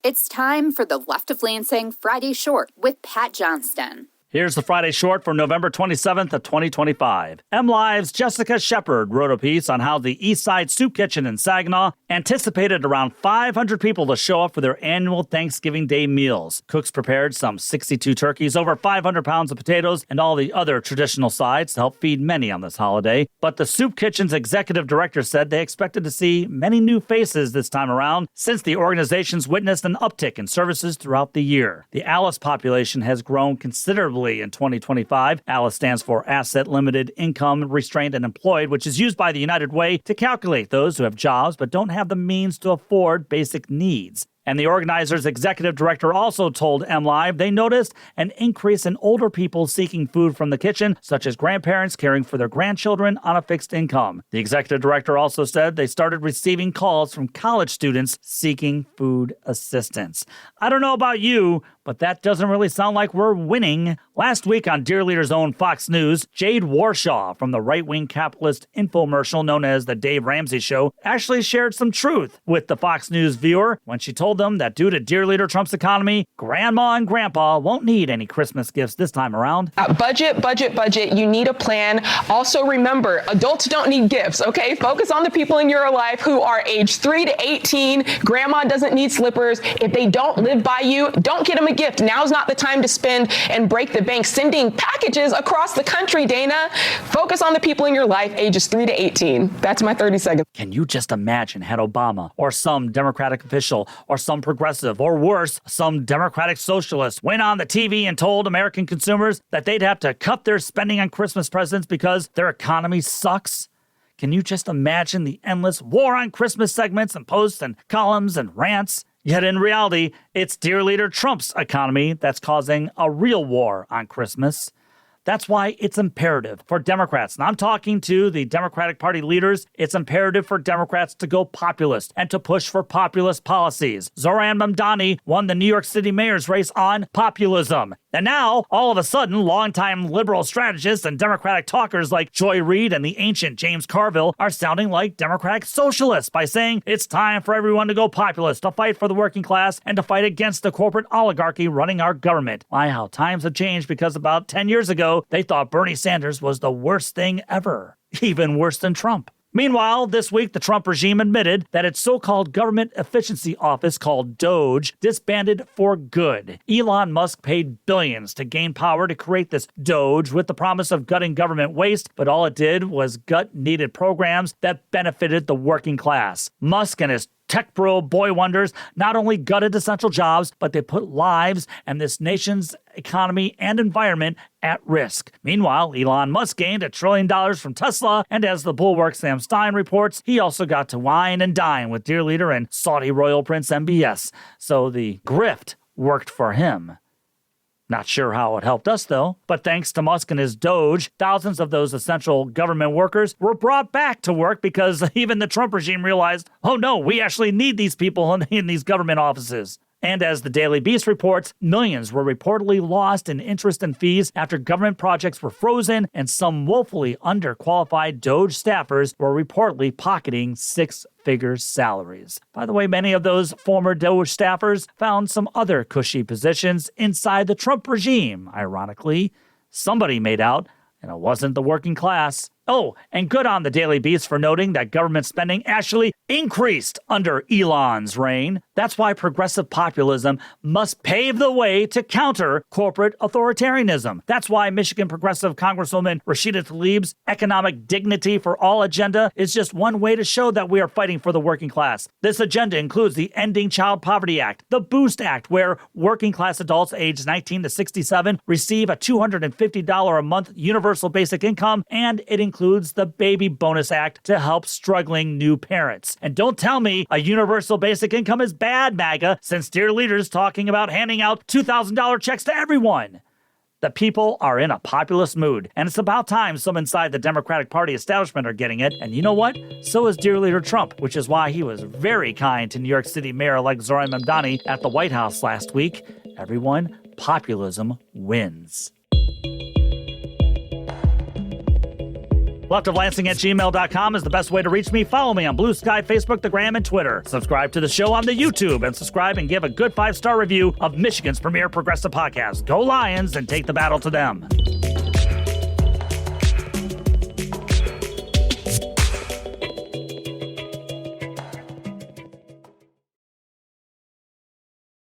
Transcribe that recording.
It's time for the Left of Lansing Friday Short with Pat Johnston. Here's the Friday Short for November 27th of 2025. MLive's Jessica Shepard wrote a piece on how the East Side Soup Kitchen in Saginaw anticipated around 500 people to show up for their annual Thanksgiving Day meals. Cooks prepared some 62 turkeys, over 500 pounds of potatoes, and all the other traditional sides to help feed many on this holiday. But the Soup Kitchen's executive director said they expected to see many new faces this time around since the organization's witnessed an uptick in services throughout the year. The Alice population has grown considerably in 2025. ALICE stands for Asset Limited Income Restrained and Employed, which is used by the United Way to calculate those who have jobs but don't have the means to afford basic needs. And the organizer's executive director also told MLive they noticed an increase in older people seeking food from the kitchen, such as grandparents caring for their grandchildren on a fixed income. The executive director also said they started receiving calls from college students seeking food assistance. I don't know about you, but that doesn't really sound like we're winning. Last week on Dear Leader's own Fox News, Jade Warshaw from the right-wing capitalist infomercial known as The Dave Ramsey Show actually shared some truth with the Fox News viewer when she told them that due to Dear Leader Trump's economy, Grandma and Grandpa won't need any Christmas gifts this time around. Budget. You need a plan. Also remember, adults don't need gifts, okay? Focus on the people in your life who are age 3 to 18. Grandma doesn't need slippers. If they don't live by you, don't get them a gift. Now's not the time to spend and break the bank sending packages across the country, Dana. Focus on the people in your life, ages 3 to 18. That's my 30 seconds. Can you just imagine had Obama or some Democratic official or some progressive or worse, some Democratic socialist went on the TV and told American consumers that they'd have to cut their spending on Christmas presents because their economy sucks? Can you just imagine the endless war on Christmas segments and posts and columns and rants? Yet in reality, it's Dear Leader Trump's economy that's causing a real war on Christmas. That's why it's imperative for Democrats, and I'm talking to the Democratic Party leaders, it's imperative for Democrats to go populist and to push for populist policies. Zohran Mamdani won the New York City mayor's race on populism. And now, all of a sudden, longtime liberal strategists and Democratic talkers like Joy Reid and the ancient James Carville are sounding like Democratic socialists by saying it's time for everyone to go populist, to fight for the working class, and to fight against the corporate oligarchy running our government. My, how times have changed, because about 10 years ago, they thought Bernie Sanders was the worst thing ever, even worse than Trump. Meanwhile, this week, the Trump regime admitted that its so-called government efficiency office called DOGE disbanded for good. Elon Musk paid billions to gain power to create this DOGE with the promise of gutting government waste, but all it did was gut needed programs that benefited the working class. Musk and his tech bro boy wonders not only gutted essential jobs, but they put lives and this nation's economy and environment at risk. Meanwhile, Elon Musk gained $1 trillion from Tesla, and as the Bulwark Sam Stein reports, he also got to wine and dine with Dear Leader and Saudi royal prince MBS. So the grift worked for him. Not sure how it helped us, though. But thanks to Musk and his Doge, thousands of those essential government workers were brought back to work because even the Trump regime realized, oh no, we actually need these people in these government offices. And as the Daily Beast reports, millions were reportedly lost in interest and fees after government projects were frozen, and some woefully underqualified Doge staffers were reportedly pocketing six-figure salaries. By the way, many of those former Doge staffers found some other cushy positions inside the Trump regime, ironically. Somebody made out, and it wasn't the working class. Oh, and good on the Daily Beast for noting that government spending actually increased under Elon's reign. That's why progressive populism must pave the way to counter corporate authoritarianism. That's why Michigan progressive Congresswoman Rashida Tlaib's economic dignity for all agenda is just one way to show that we are fighting for the working class. This agenda includes the Ending Child Poverty Act, the Boost Act, where working class adults aged 19 to 67 receive a $250 a month universal basic income, and it includes the Baby Bonus Act to help struggling new parents. And don't tell me a universal basic income is bad, MAGA, since Dear Leader's talking about handing out $2,000 checks to everyone. The people are in a populist mood, and it's about time some inside the Democratic Party establishment are getting it. And you know what? So is Dear Leader Trump, which is why he was very kind to New York City Mayor-elect Zohran Mamdani at the White House last week. Everyone, populism wins. leftoflansing@gmail.com is the best way to reach me. Follow me on Blue Sky, Facebook, the Gram, and Twitter. Subscribe to the show on the YouTube, and subscribe and give a good 5-star review of Michigan's premier progressive podcast. Go Lions and take the battle to them.